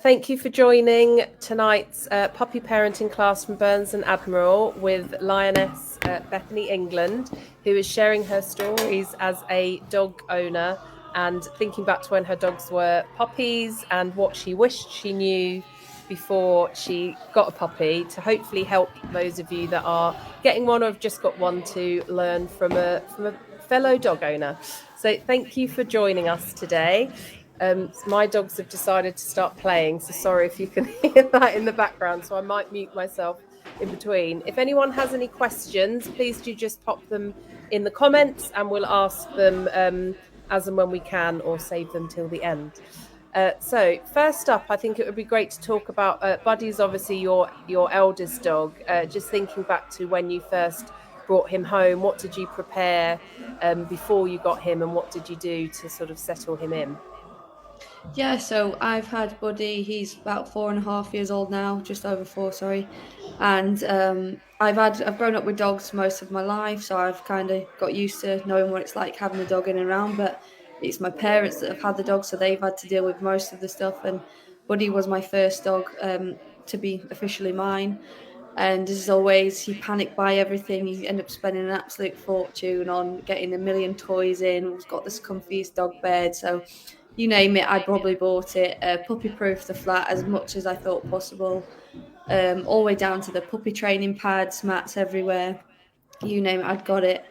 Thank you for joining tonight's puppy parenting class from Burns and Admiral with Lioness Bethany England, who is sharing her stories as a dog owner and thinking back to when her dogs were puppies and what she wished she knew before she got a puppy, to hopefully help those of you that are getting one or have just got one to learn from a fellow dog owner. So thank you for joining us today. My dogs have decided to start playing, so sorry if you can hear that in the background, so I might mute myself in between. If anyone has any questions, please do just pop them in the comments and we'll ask them as and when we can, or save them till the end. So first up, I think it would be great to talk about Buddy's obviously your eldest dog. Just thinking back to when you first brought him home, what did you prepare before you got him, and what did you do to sort of settle him in? Yeah, so I've had Buddy. He's about 4.5 years old now, just over four, sorry. And I've grown up with dogs most of my life, so I've kind of got used to knowing what it's like having a dog in and around. But it's my parents that have had the dog, so they've had to deal with most of the stuff. And Buddy was my first dog to be officially mine. And as always, he panicked by everything. He ended up spending an absolute fortune on getting a million toys in. We've got this comfiest dog bed, so you name it, I probably bought it. Puppy proof the flat as much as I thought possible. All the way down to the puppy training pads, mats everywhere. You name it, I'd got it.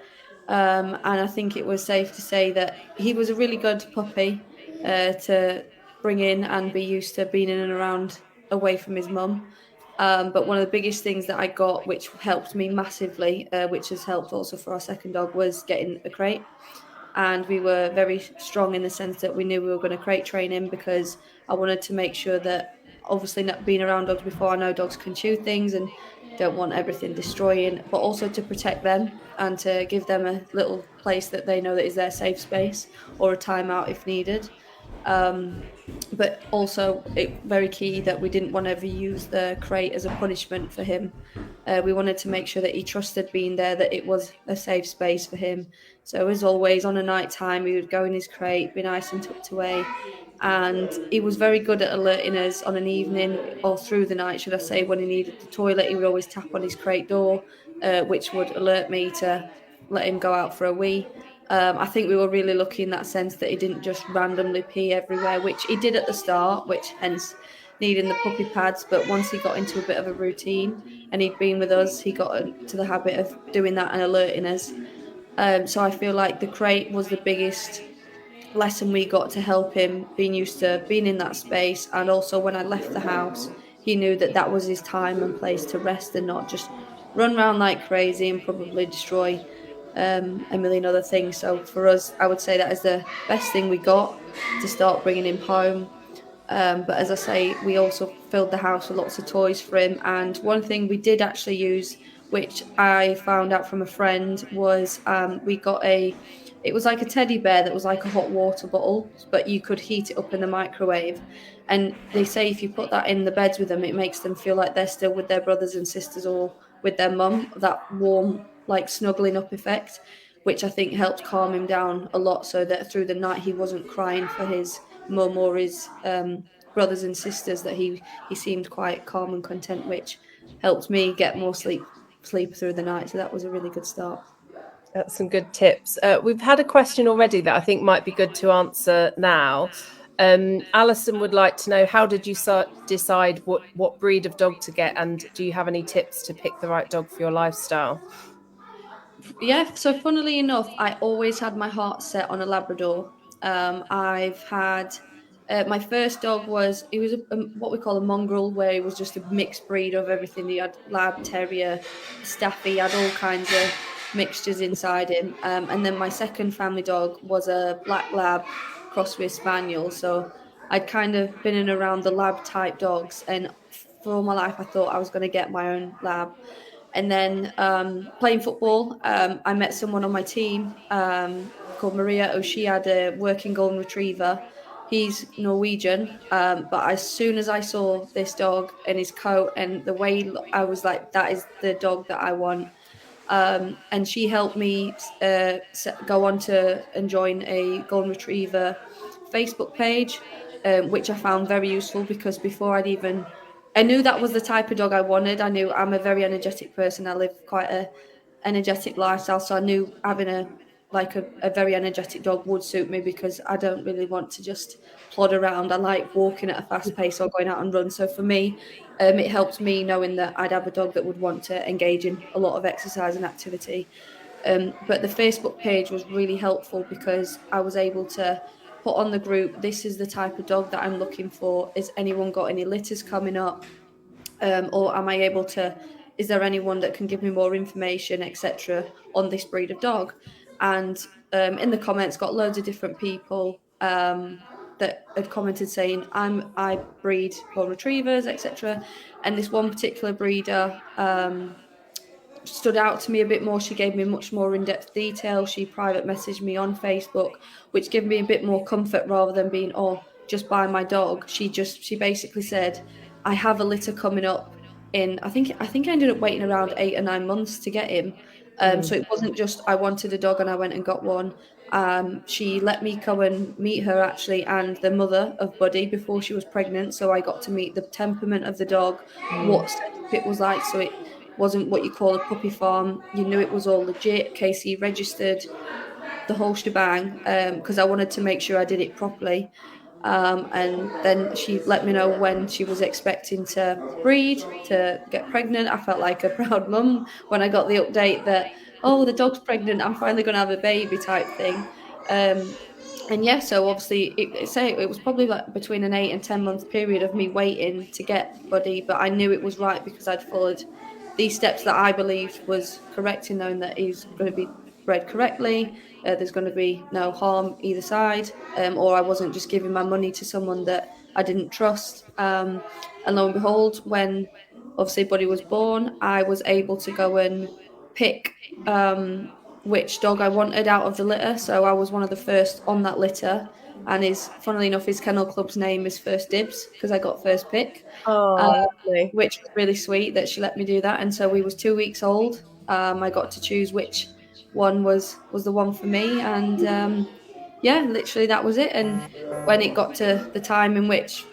And I think it was safe to say that he was a really good puppy to bring in and be used to being in and around away from his mum. But one of the biggest things that I got, which helped me massively, which has helped also for our second dog, was getting a crate. And we were very strong in the sense that we knew we were going to crate train him, because I wanted to make sure that, obviously, not being around dogs before, I know dogs can chew things and don't want everything destroying, but also to protect them and to give them a little place that they know that is their safe space, or a timeout if needed. Um, but also, very key that we didn't want to ever use the crate as a punishment for him. We wanted to make sure that he trusted being there, that it was a safe space for him. So, as always, on a night time, he would go in his crate, be nice and tucked away. And he was very good at alerting us on an evening, or through the night, should I say, when he needed the toilet. He would always tap on his crate door, which would alert me to let him go out for a wee. I think we were really lucky in that sense that he didn't just randomly pee everywhere, which he did at the start, which hence needing the puppy pads. But once he got into a bit of a routine and he'd been with us, he got to the habit of doing that and alerting us. So I feel like the crate was the biggest lesson we got to help him being used to being in that space. And also, when I left the house, he knew that that was his time and place to rest and not just run around like crazy and probably destroy a million other things. So for us, I would say that is the best thing we got to start bringing him home. But as I say, we also filled the house with lots of toys for him. And one thing we did actually use, which I found out from a friend, was we got it was like a teddy bear that was like a hot water bottle, but you could heat it up in the microwave. And they say if you put that in the beds with them, it makes them feel like they're still with their brothers and sisters or with their mum, that warm, like snuggling up effect, which I think helped calm him down a lot, so that through the night he wasn't crying for his mum or his brothers and sisters, that he seemed quite calm and content, which helped me get more sleep through the night. So that was a really good start. That's some good tips. We've had a question already that I think might be good to answer now. Alison would like to know, how did you decide what breed of dog to get, and do you have any tips to pick the right dog for your lifestyle? Yeah, so funnily enough, I always had my heart set on a Labrador. I've had my first dog was, he was what we call a mongrel, where he was just a mixed breed of everything. He had lab, terrier, staffy, had all kinds of mixtures inside him. And then my second family dog was a black lab crossed with spaniel. So I'd kind of been in around the lab type dogs, and for all my life I thought I was going to get my own lab. And then playing football, I met someone on my team called Maria. Oh, she had a working golden retriever. He's Norwegian, but as soon as I saw this dog and his coat and the way I was like, that is the dog that I want. And she helped me go on to and join a golden retriever Facebook page. which I found very useful because before I knew that was the type of dog I wanted. I knew I'm a very energetic person. I live quite a energetic lifestyle, so I knew having a very energetic dog would suit me because I don't really want to just plod around. I like walking at a fast pace or going out and run. So for me, it helped me knowing that I'd have a dog that would want to engage in a lot of exercise and activity. But the Facebook page was really helpful because I was able to put on the group, this is the type of dog that I'm looking for. Is anyone got any litters coming up? Or am I able to, is there anyone that can give me more information, etc., on this breed of dog? And in the comments, got loads of different people that had commented saying, I breed golden retrievers, etc. And this one particular breeder stood out to me a bit more. She gave me much more in-depth detail. She private messaged me on Facebook, which gave me a bit more comfort rather than being, oh, just buy my dog. She basically said, I have a litter coming up in I think I ended up waiting around 8 or 9 months to get him. So Mm. it wasn't just I wanted a dog and I went and got one. She let me go and meet her actually and the mother of Buddy before she was pregnant. So I got to meet the temperament of the dog, what setup it was like. So it wasn't what you call a puppy farm. You knew it was all legit. KC registered, the whole shebang, because I wanted to make sure I did it properly. And then she let me know when she was expecting to breed, to get pregnant. I felt like a proud mum when I got the update that, oh, the dog's pregnant, I'm finally going to have a baby type thing. Um, and yeah, so obviously, it was probably like between an 8 and 10 month period of me waiting to get Buddy, but I knew it was right because I'd followed these steps that I believed was correct in knowing that he's going to be bred correctly. There's going to be no harm either side, or I wasn't just giving my money to someone that I didn't trust. And lo and behold, when obviously Buddy was born, I was able to go and pick which dog I wanted out of the litter. So I was one of the first on that litter, and funnily enough, his kennel club's name is First Dibs because I got first pick. Uh, Oh, lovely. which was really sweet that she let me do that. And so we was 2 weeks old. I got to choose which one was the one for me, and yeah, literally that was it. And when it got to the time in which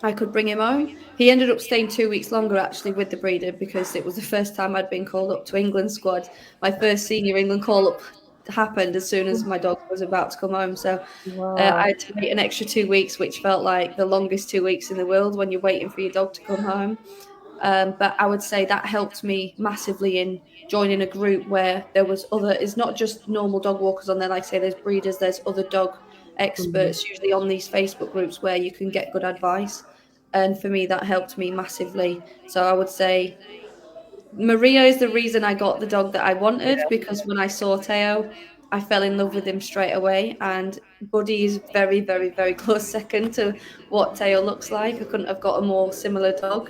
I could bring him home, he ended up staying 2 weeks longer actually with the breeder because it was the first time I'd been called up to England squad. My first senior England call up happened as soon as my dog was about to come home. So I Wow. had to wait an extra 2 weeks, which felt like the longest 2 weeks in the world when you're waiting for your dog to come home. But I would say that helped me massively in joining a group where there was other. It's not just normal dog walkers on there. Like I say, there's breeders, there's other dog Mhm. experts usually on these Facebook groups where you can get good advice. And for me, that helped me massively. So I would say Maria is the reason I got the dog that I wanted because when I saw Teo, I fell in love with him straight away. And Buddy is very, very, very close second to what Teo looks like. I couldn't have got a more similar dog.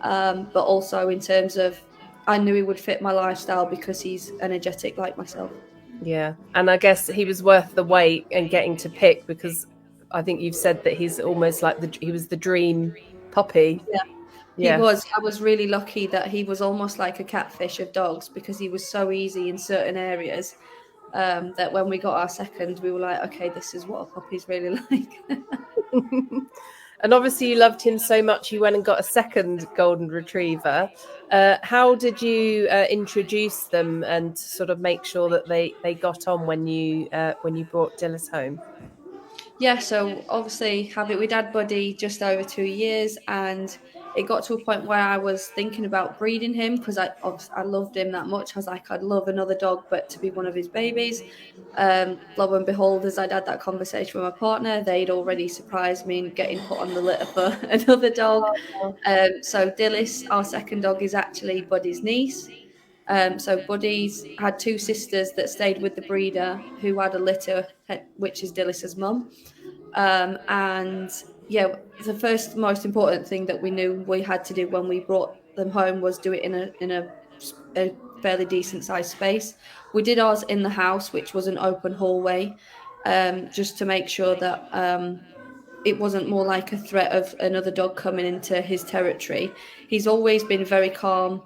But also in terms of, I knew he would fit my lifestyle because he's energetic like myself. Yeah. And I guess he was worth the wait and getting to pick because I think you've said that he's almost like he was the dream puppy. Yeah, he Yeah. was. I was really lucky that he was almost like a catfish of dogs because he was so easy in certain areas. That when we got our second, we were like, okay, this is what a puppy's really like. And obviously, you loved him so much, you went and got a second golden retriever. How did you introduce them and sort of make sure that they got on when you brought Dillis home? Yeah, so obviously we'd had Buddy just over 2 years, and it got to a point where I was thinking about breeding him because I loved him that much. I was like, I'd love another dog, but to be one of his babies. Lo and behold, as I'd had that conversation with my partner, they'd already surprised me in getting put on the litter for another dog. So Dillis, our second dog, is actually Buddy's niece. So Buddy's had two sisters that stayed with the breeder who had a litter, which is Dillis's mum. And yeah, the first most important thing that we knew we had to do when we brought them home was do it in a fairly decent sized space. We did ours in the house, which was an open hallway, just to make sure that it wasn't more like a threat of another dog coming into his territory. He's always been very calm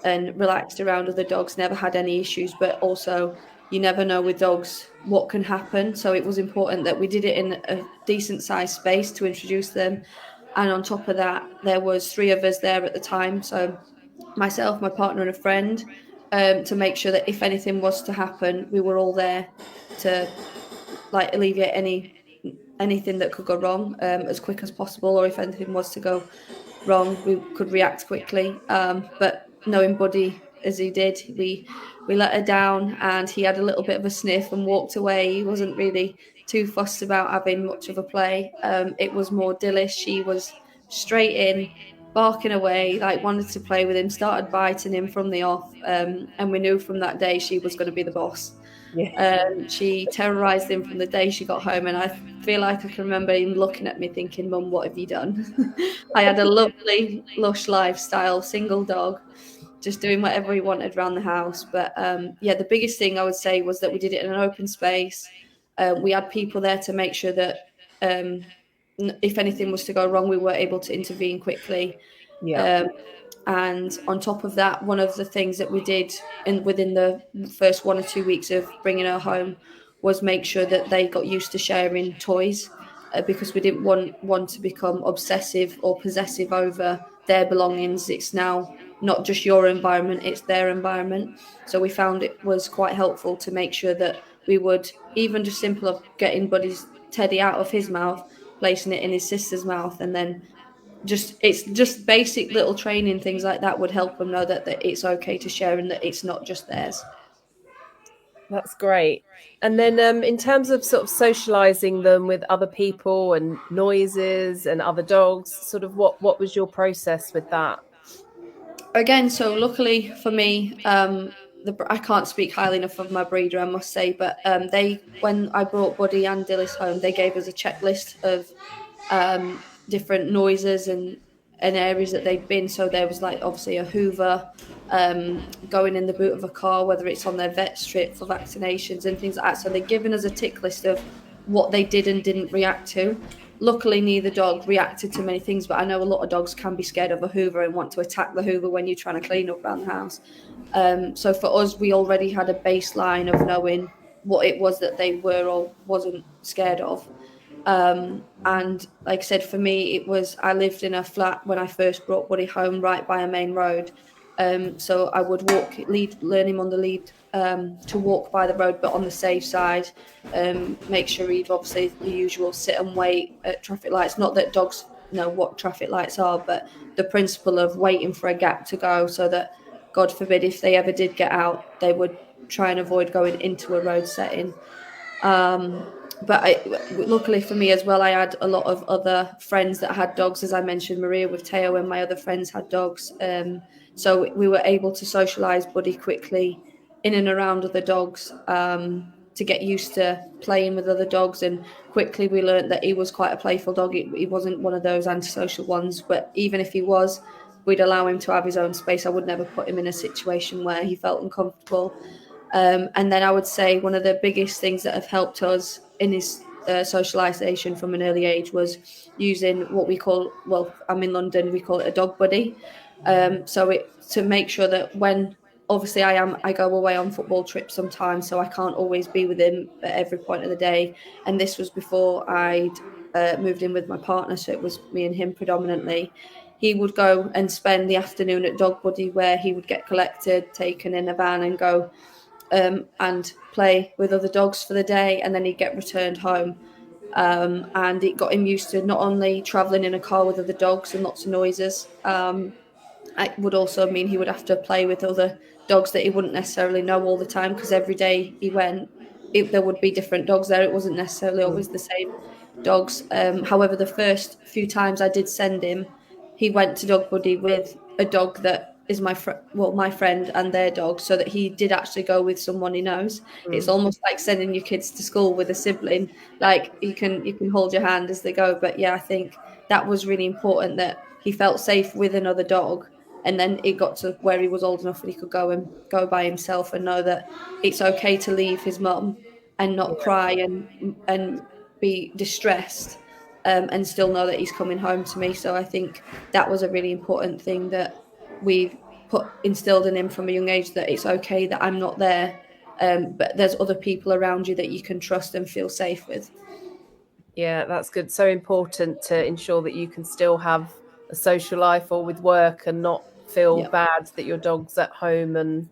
and relaxed around other dogs, never had any issues, but also you never know with dogs what can happen. So it was important that we did it in a decent sized space to introduce them. And on top of that, there was three of us there at the time. So myself, my partner, and a friend, to make sure that if anything was to happen, we were all there to like alleviate anything that could go wrong as quick as possible, or if anything was to go wrong, we could react quickly. But knowing Buddy as he did, we let her down, and he had a little bit of a sniff and walked away. He wasn't really too fussed about having much of a play. It was more Dillis. She was straight in, barking away, like wanted to play with him, started biting him from the off, and we knew from that day she was going to be the boss. Yeah. She terrorized him from the day she got home, and I feel like I can remember him looking at me thinking, Mum, what have you done? I had a lovely, lush lifestyle, single dog, just doing whatever he wanted around the house. But yeah, the biggest thing I would say was that we did it in an open space. We had people there to make sure that if anything was to go wrong, we were able to intervene quickly. Yeah. Um, and on top of that, one of the things that we did within the first 1 or 2 weeks of bringing her home was make sure that they got used to sharing toys, because we didn't want one to become obsessive or possessive over their belongings. It's now not just your environment, it's their environment. So we found it was quite helpful to make sure that we would, even just simple of getting Buddy's teddy out of his mouth, placing it in his sister's mouth, and then it's just basic little training things like that would help them know that it's okay to share and that it's not just theirs. That's great. And then in terms of sort of socializing them with other people and noises and other dogs, sort of what was your process with that? Again, so luckily for me, I can't speak highly enough of my breeder, I must say, but they, when I brought Buddy and Dillis home, they gave us a checklist of different noises and areas that they'd been. So there was like obviously a Hoover, going in the boot of a car, whether it's on their vet trip for vaccinations and things like that. So they'd given us a tick list of what they did and didn't react to. Luckily, neither dog reacted to many things, but I know a lot of dogs can be scared of a Hoover and want to attack the Hoover when you're trying to clean up around the house. So for us, we already had a baseline of knowing what it was that they were or wasn't scared of. And like I said, for me, it was, I lived in a flat when I first brought Buddy home right by a main road. So I would learn him on the lead, to walk by the road, but on the safe side. Make sure he'd obviously the usual sit and wait at traffic lights. Not that dogs know what traffic lights are, but the principle of waiting for a gap to go so that, God forbid, if they ever did get out, they would try and avoid going into a road setting. But luckily for me as well, I had a lot of other friends that had dogs. As I mentioned, Maria with Teo, and my other friends had dogs. So we were able to socialise Buddy quickly in and around other dogs, to get used to playing with other dogs. And quickly we learnt that he was quite a playful dog. He wasn't one of those antisocial ones. But even if he was, we'd allow him to have his own space. I would never put him in a situation where he felt uncomfortable. And then I would say one of the biggest things that have helped us in his socialization from an early age was using what we call, well, I'm in London, we call it a dog buddy. So to make sure that when, obviously I go away on football trips sometimes, so I can't always be with him at every point of the day. And this was before I'd moved in with my partner, so it was me and him predominantly. He would go and spend the afternoon at Dog Buddy, where he would get collected, taken in a van, and go and play with other dogs for the day, and then he'd get returned home. And it got him used to not only traveling in a car with other dogs and lots of noises. It would also mean he would have to play with other dogs that he wouldn't necessarily know all the time, because every day he went, there would be different dogs there. It wasn't necessarily always the same dogs. However, the first few times I did send him, he went to Dog Buddy with a dog that is my friend and their dog, so that he did actually go with someone he knows. It's Mm. almost like sending your kids to school with a sibling. Like you can hold your hand as they go. But yeah, I think that was really important, that he felt safe with another dog. And then it got to where he was old enough that he could go by himself and know that it's okay to leave his mum and not cry and be distressed, and still know that he's coming home to me. So I think that was a really important thing that we've instilled in him from a young age, that it's okay that I'm not there, but there's other people around you that you can trust and feel safe with. Yeah, that's good. So important to ensure that you can still have a social life or with work and not feel Yeah, bad that your dog's at home and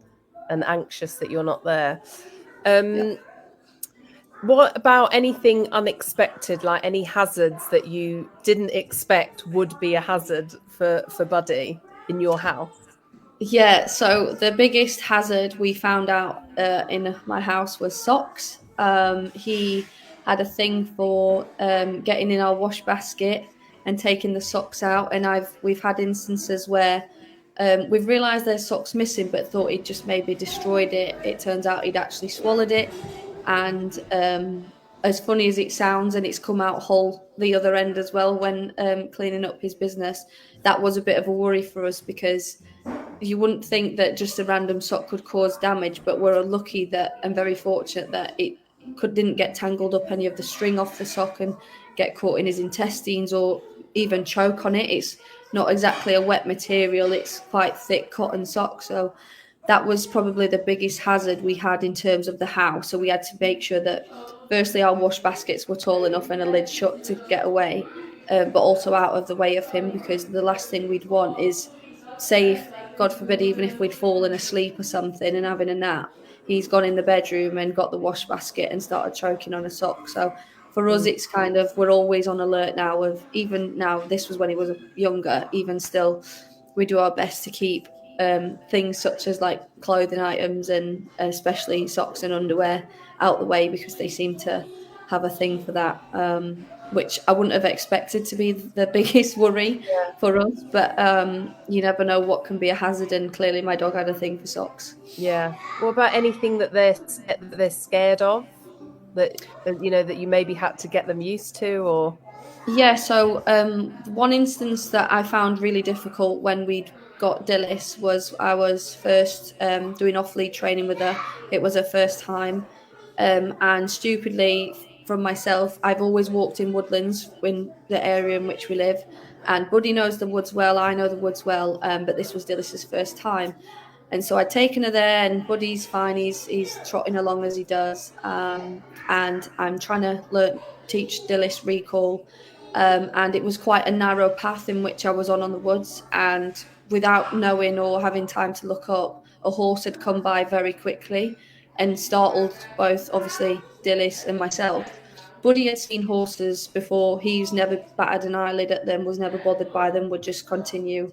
anxious that you're not there. yeah. Um, what about anything unexpected, like any hazards that you didn't expect would be a hazard for Buddy in your house? Yeah, so the biggest hazard we found out in my house was socks. He had a thing for getting in our wash basket and taking the socks out, and we've had instances where we've realised there's socks missing, but thought he'd just maybe destroyed it. It turns out he'd actually swallowed it, and as funny as it sounds, and it's come out whole the other end as well when cleaning up his business. That was a bit of a worry for us because you wouldn't think that just a random sock could cause damage, but we're lucky that and very fortunate that it didn't get tangled up any of the string off the sock and get caught in his intestines or even choke on it. It's not exactly a wet material; it's quite thick cotton sock, so that was probably the biggest hazard we had in terms of the house. So we had to make sure that firstly our wash baskets were tall enough and a lid shut to get away, but also out of the way of him because the last thing we'd want is say if God forbid, even if we'd fallen asleep or something and having a nap, he's gone in the bedroom and got the wash basket and started choking on a sock. So for us, Mm, it's kind of we're always on alert now. Of even now, this was when he was younger. Even still, we do our best to keep things such as like clothing items and especially socks and underwear out the way because they seem to have a thing for that. Which I wouldn't have expected to be the biggest worry for us. But you never know what can be a hazard, and clearly my dog had a thing for socks. yeah. What about anything that they're scared of that that you maybe had to get them used to or Yeah, so one instance that I found really difficult when we'd got Dillis was I was first doing off lead training with her. It was her first time. And stupidly, from myself, I've always walked in woodlands in the area in which we live. And Buddy knows the woods well, I know the woods well, but this was Dillis's first time. And so I'd taken her there, and Buddy's fine. He's trotting along as he does, and I'm trying to teach Dillis recall, and it was quite a narrow path in which I was on the woods, and without knowing or having time to look up, a horse had come by very quickly and startled both, obviously, Dillis and myself. Buddy had seen horses before. He's never batted an eyelid at them, was never bothered by them, would just continue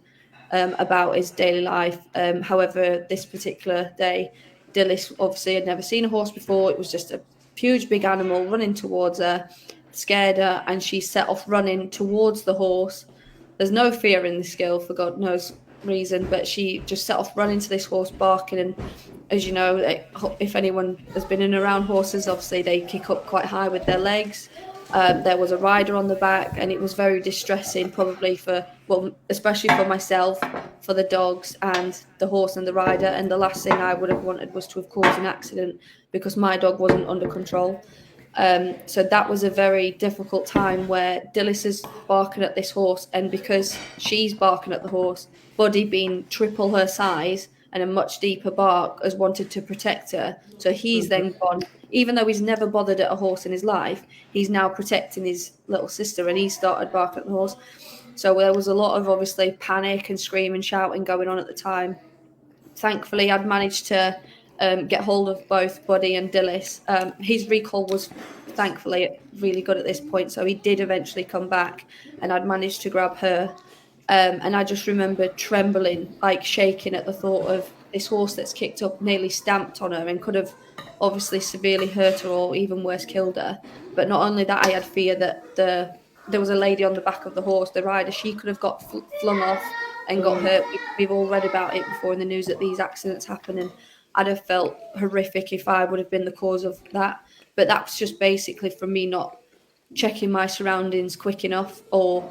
about his daily life. However, this particular day, Dillis obviously had never seen a horse before. It was just a huge, big animal running towards her, scared her, and she set off running towards the horse. There's no fear in this girl for God knows reason, but she just set off running to this horse, barking. And as you know, if anyone has been in and around horses, obviously they kick up quite high with their legs. There was a rider on the back, and it was very distressing, probably especially for myself, for the dogs, and the horse and the rider. And the last thing I would have wanted was to have caused an accident because my dog wasn't under control. So that was a very difficult time where Dillis is barking at this horse, and because she's barking at the horse, Buddy, being triple her size and a much deeper bark, has wanted to protect her. So he's Mhm. then gone, even though he's never bothered at a horse in his life, he's now protecting his little sister, and he started barking at the horse. So there was a lot of obviously panic and screaming, shouting going on at the time. Thankfully, I'd managed to get hold of both Buddy and Dillis. His recall was thankfully really good at this point, so he did eventually come back, and I'd managed to grab her. And I just remember trembling, like shaking at the thought of this horse that's kicked up, nearly stamped on her, and could have obviously severely hurt her or even worse, killed her. But not only that, I had fear that there was a lady on the back of the horse, the rider. She could have got flung off and got Mm, hurt. We've all read about it before in the news that these accidents happen, and I'd have felt horrific if I would have been the cause of that. But that's just basically from me not checking my surroundings quick enough, or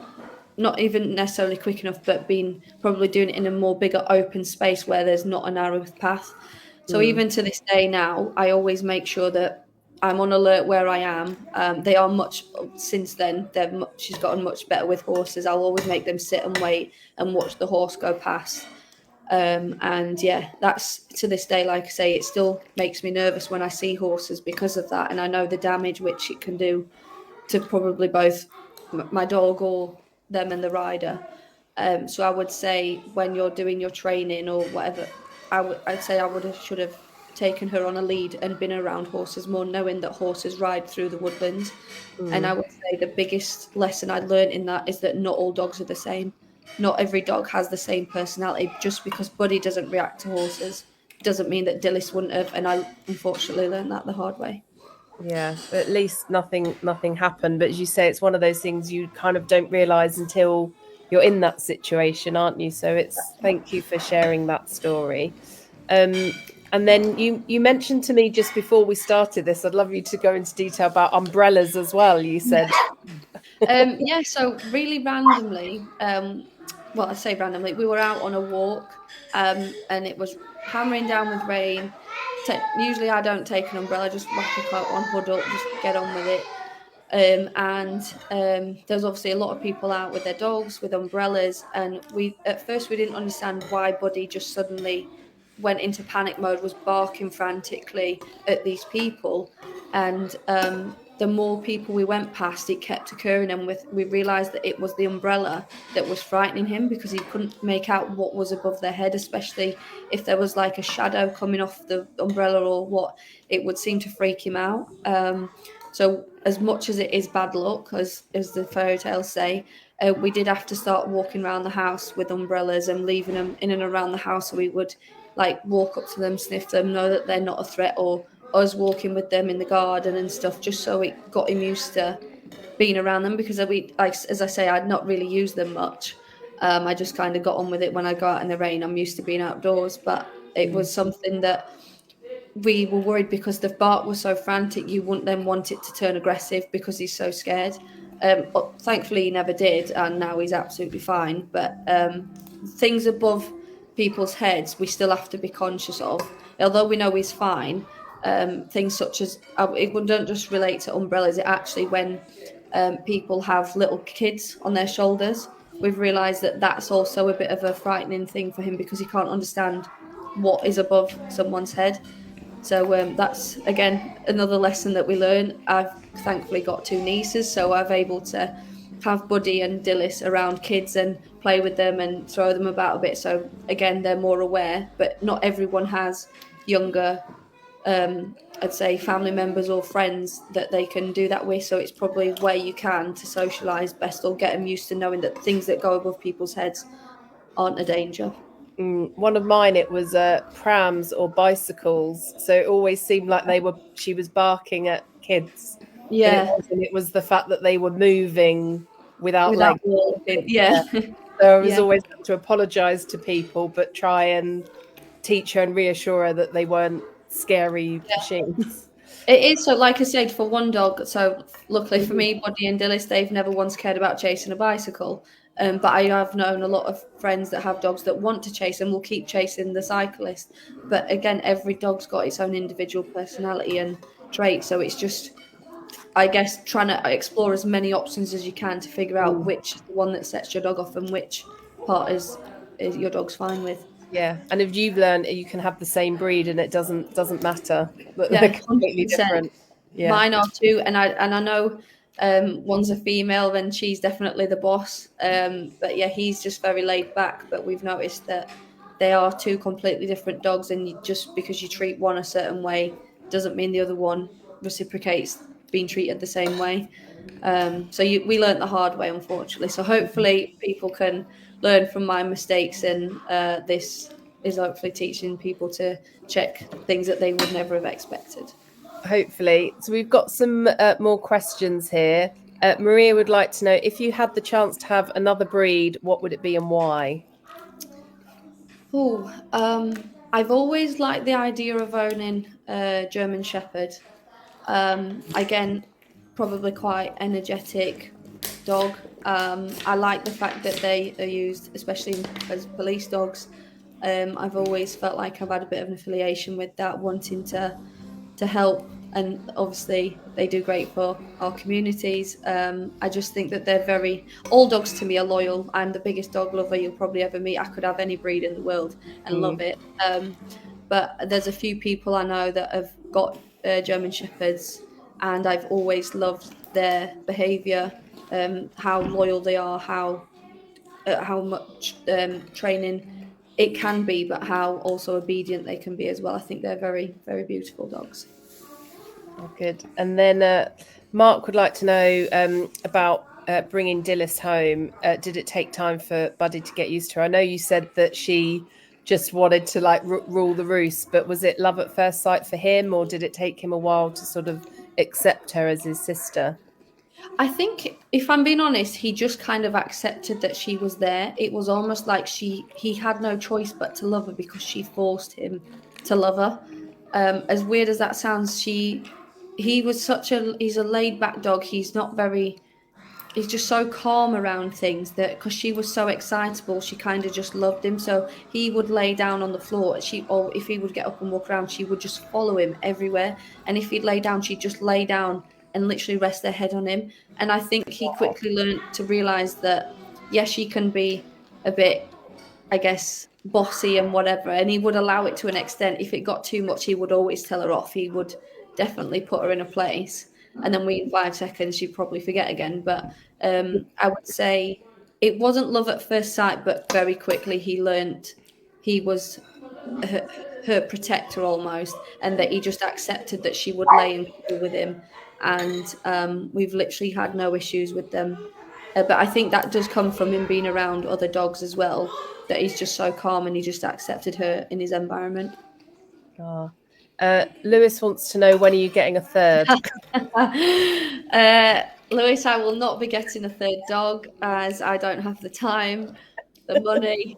not even necessarily quick enough, but being probably doing it in a more bigger open space where there's not a narrow path. So mm. even to this day now, I always make sure that I'm on alert where I am. They are much since then. She's gotten much better with horses. I'll always make them sit and wait and watch the horse go past. And yeah, that's to this day, like I say, it still makes me nervous when I see horses because of that, and I know the damage which it can do to probably both my dog or them and the rider. So I would say when you're doing your training or whatever, I'd say I would have should have taken her on a lead and been around horses more, knowing that horses ride through the woodlands. And I Mm. would say the biggest lesson I learned in that is that not all dogs are the same. Not every dog has the same personality. Just because Buddy doesn't react to horses doesn't mean that Dillis wouldn't have. And I unfortunately learned that the hard way. Yeah, at least nothing happened. But as you say, it's one of those things you kind of don't realize until you're in that situation, aren't you? So it's thank you for sharing that story. Um, and then you mentioned to me just before we started this, I'd love you to go into detail about umbrellas as well. You said, Yeah, so really randomly, well, I say randomly, we were out on a walk, and it was hammering down with rain. Usually, I don't take an umbrella; just whack a coat on, hood up, just get on with it. And there's obviously a lot of people out with their dogs with umbrellas, and we at first we didn't understand why Buddy just suddenly went into panic mode, was barking frantically at these people, and the more people we went past, it kept occurring, and we realised that it was the umbrella that was frightening him because he couldn't make out what was above their head, especially if there was like a shadow coming off the umbrella or what. It would seem to freak him out. So as much as it is bad luck, as the fairy tales say, we did have to start walking around the house with umbrellas and leaving them in and around the house. So we would like walk up to them, sniff them, know that they're not a threat, or us walking with them in the garden and stuff, just so it got him used to being around them. Because like as I say, I'd not really used them much. I just kind of got on with it when I go out in the rain. I'm used to being outdoors, but it mm, was something that we were worried because the bark was so frantic. You wouldn't then want it to turn aggressive because he's so scared. But thankfully, he never did, and now he's absolutely fine. But things above people's heads, we still have to be conscious of. Although we know he's fine, things such as it don't just relate to umbrellas. It actually when people have little kids on their shoulders, we've realised that that's also a bit of a frightening thing for him because he can't understand what is above someone's head. So that's again another lesson that we learn. I've thankfully got two nieces, so I'm able to have Buddy and Dillis around kids and play with them and throw them about a bit. So again, they're more aware, but not everyone has younger, I'd say, family members or friends that they can do that with. So it's probably where you can to socialise best or get them used to knowing that things that go above people's heads aren't a danger. one of mine, it was prams or bicycles. So it always seemed like she was barking at kids, but it Yeah, wasn't. It was the fact that they were moving without without legs. walking. Yeah, So I was yeah. always had to apologize to people, but try and teach her and reassure her that they weren't scary machines. It is so, like I said, for one dog. So, luckily for Mhm. me, Buddy and Dillis, they've never once cared about chasing a bicycle. But I have known a lot of friends that have dogs that want to chase and will keep chasing the cyclist. But again, every dog's got its own individual personality and traits. So it's just, I guess, trying to explore as many options as you can to figure out Mm. which is the one that sets your dog off and which part is your dog's fine with. Yeah, and if you've learned you can have the same breed and it doesn't matter that they're Yeah, completely 100%. different. Yeah. Mine are too, and I know one's a female, and she's definitely the boss. But yeah, he's just very laid back. But we've noticed that they are two completely different dogs, and just because you treat one a certain way doesn't mean the other one reciprocates being treated the same way. We learnt the hard way, unfortunately. So hopefully people can learn from my mistakes, and this is hopefully teaching people to check things that they would never have expected. Hopefully. So we've got some more questions here. Maria would like to know if you had the chance to have another breed, what would it be and why? Oh, I've always liked the idea of owning a German Shepherd. Again, probably quite energetic dog. I like the fact that they are used, especially as police dogs. I've always felt like I've had a bit of an affiliation with that, wanting to help. and obviously they do great for our communities. I just think that they're very, all dogs to me are loyal. I'm the biggest dog lover you'll probably ever meet. I could have any breed in the world and love Mm. it. But there's a few people I know that have got German Shepherds, and I've always loved their behaviour, how loyal they are, how much training it can be, but how also obedient they can be as well. I think they're very, very beautiful dogs. Oh, good. And then Mark would like to know about bringing Dillis home. Did it take time for Buddy to get used to her? I know you said that she just wanted to like rule the roost, but was it love at first sight for him, or did it take him a while to sort of accept her as his sister? I think, if I'm being honest, he just kind of accepted that she was there. It was almost like he had no choice but to love her because she forced him to love her. As weird as that sounds, he's a laid back dog. He's just so calm around things that because she was so excitable, she kind of just loved him. So he would lay down on the floor. Or if he would get up and walk around, she would just follow him everywhere. And if he'd lay down, she'd just lay down and literally rest their head on him. And I think he quickly learned to realize that, yes, she can be a bit, I guess, bossy and whatever. And he would allow it to an extent. If it got too much, he would always tell her off. He would definitely put her in a place. And then in 5 seconds, she'd probably forget again. But I would say it wasn't love at first sight, but very quickly he learned he was her, her protector almost, and that he just accepted that she would lay and cuddle with him. And we've literally had no issues with them. But I think that does come from him being around other dogs as well, that he's just so calm and he just accepted her in his environment. Ah. Lewis wants to know, when are you getting a third? Lewis, I will not be getting a third dog as I don't have the time, the money.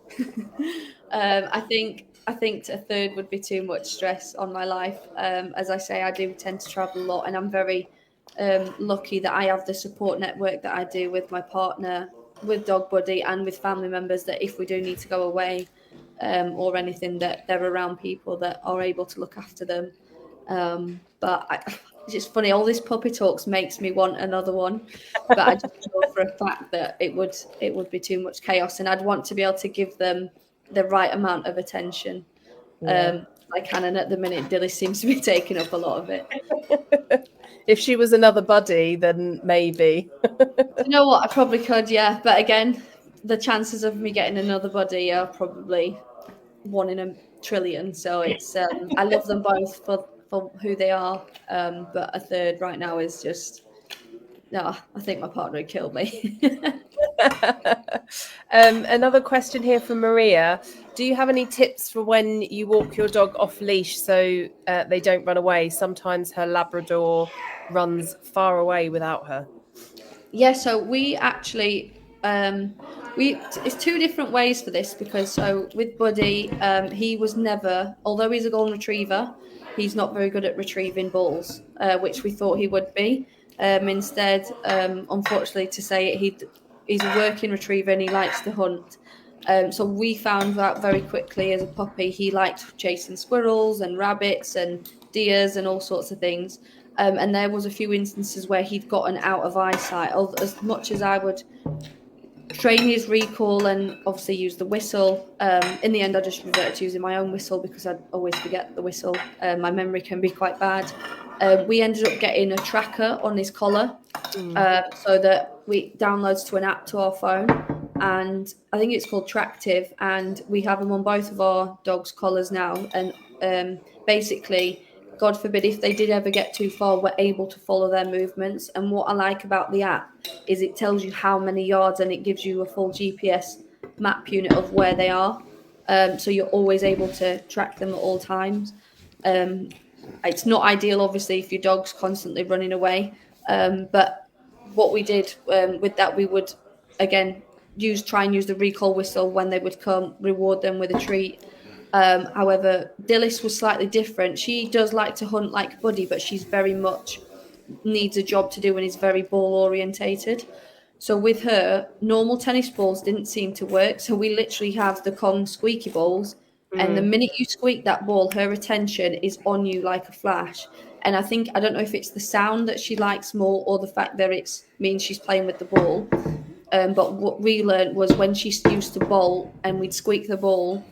I think a third would be too much stress on my life. As I say, I do tend to travel a lot, and I'm very lucky that I have the support network that I do with my partner, with Dog Buddy, and with family members. That if we do need to go away or anything, that they're around people that are able to look after them. It's just funny. All this puppy talks makes me want another one, but I just know for a fact that it would be too much chaos, and I'd want to be able to give them the right amount of attention. Yeah. I can, and at the minute, Dilly seems to be taking up a lot of it. If she was another Buddy, then maybe. You know what? I probably could, yeah. But again, the chances of me getting another buddy are probably 1 in a trillion. So it's I love them both for who they are. But a third right now is just no. I think my partner would kill me. Another question here from Maria. Do you have any tips for when you walk your dog off leash so they don't run away? Sometimes her Labrador runs far away without her. Yeah, so we actually we it's two different ways for this because so with Buddy, he was never, although he's a golden retriever, he's not very good at retrieving balls, which we thought he would be. Instead, unfortunately to say it, he's a working retriever and he likes to hunt. So we found out very quickly as a puppy he liked chasing squirrels and rabbits and deers and all sorts of things. And there was a few instances where he'd gotten out of eyesight. As much as I would train his recall and obviously use the whistle, in the end I just reverted to using my own whistle because I'd always forget the whistle. My memory can be quite bad. We ended up getting a tracker on his collar, so that we downloads to an app to our phone, and I think it's called Tractive, and we have them on both of our dogs' collars now. And basically, God forbid, if they did ever get too far, we're able to follow their movements. And what I like about the app is it tells you how many yards and it gives you a full GPS map unit of where they are. So you're always able to track them at all times. It's not ideal, obviously, if your dog's constantly running away. But what we did with that, we would, again, try and use the recall whistle when they would come, reward them with a treat. However, Dillis was slightly different. She does like to hunt like Buddy, but she's very much needs a job to do and is very ball orientated. So with her, normal tennis balls didn't seem to work. So we literally have the Kong squeaky balls And the Mm. minute you squeak that ball, her attention is on you like a flash. And I think, I don't know if it's the sound that she likes more or the fact that it means she's playing with the ball. But what we learned was when she used to bowl and we'd squeak the ball,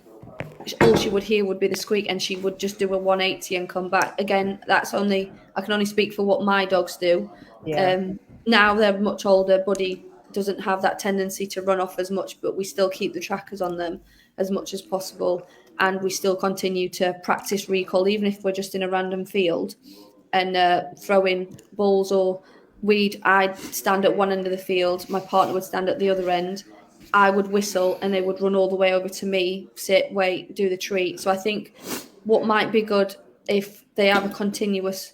all she would hear would be the squeak, and she would just do a 180 and come back. Again, that's only, I can only speak for what my dogs do. Yeah. Um, Now they're much older. Buddy doesn't have that tendency to run off as much, but we still keep the trackers on them as much as possible, and we still continue to practice recall, even if we're just in a random field and throwing balls or we'd. I'd stand at one end of the field, my partner would stand at the other end. I would whistle and they would run all the way over to me, sit, wait, do the treat. So I think what might be good if they have a continuous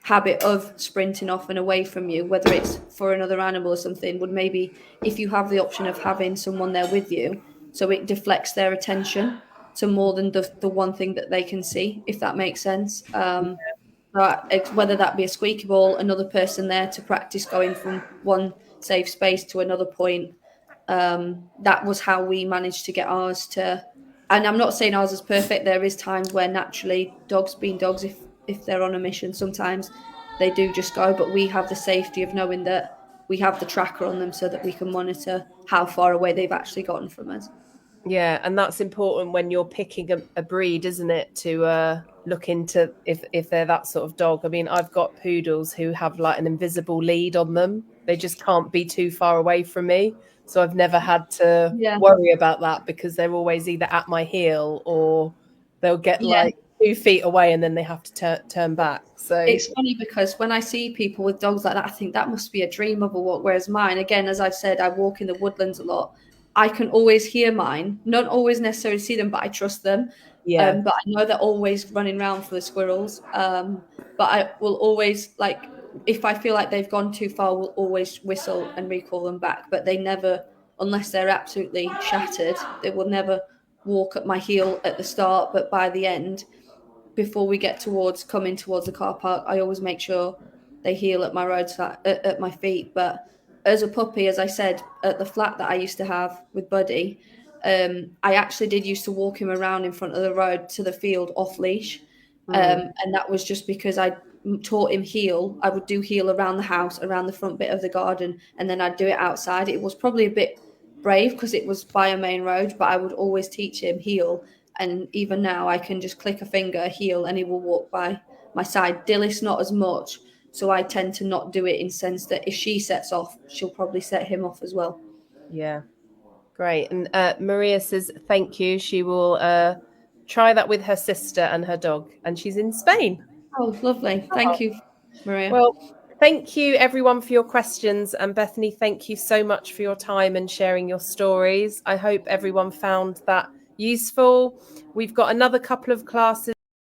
habit of sprinting off and away from you, whether it's for another animal or something, would maybe, if you have the option of having someone there with you, so it deflects their attention to more than the one thing that they can see, if that makes sense. Whether that be a squeaky ball, another person there to practice going from one safe space to another point. That was how we managed to get ours to. And I'm not saying ours is perfect. There is times where naturally dogs, being dogs, if they're on a mission, sometimes they do just go. But we have the safety of knowing that we have the tracker on them so that we can monitor how far away they've actually gotten from us. Yeah, and that's important when you're picking a breed, isn't it? To look into if they're that sort of dog. I mean, I've got poodles who have like an invisible lead on them. They just can't be too far away from me. So I've never had to Yeah, worry about that because they're always either at my heel or they'll get yeah. like 2 feet away and then they have to turn back. So It's funny because when I see people with dogs like that, I think that must be a dream of a walk. Whereas mine, again, as I've said, I walk in the woodlands a lot. I can always hear mine, not always necessarily see them, but I trust them. yeah, But I know they're always running around for the squirrels. But I will always, like, if I feel like they've gone too far, will always whistle and recall them back. But they never, unless they're absolutely shattered, they will never walk at my heel at the start. But by the end, before we get towards coming towards the car park, I always make sure they heel at my roadside at my feet. But as a puppy, as I said, at the flat that I used to have with Buddy, I actually did used to walk him around in front of the road to the field off leash, mm, and that was just because I taught him heel. I would do heel around the house, around the front bit of the garden, and then I'd do it outside. It was probably a bit brave because it was by a main road, but I would always teach him heel. And even now, I can just click a finger, heel, and he will walk by my side. Dillis, not as much. So I tend to not do it in sense that if she sets off, she'll probably set him off as well. yeah. Great. And Maria says thank you. She will try that with her sister and her dog, and she's in Spain. Oh, lovely. Thank you, Maria. Well, thank you everyone for your questions. And Bethany, thank you so much for your time and sharing your stories. I hope everyone found that useful. We've got another couple of classes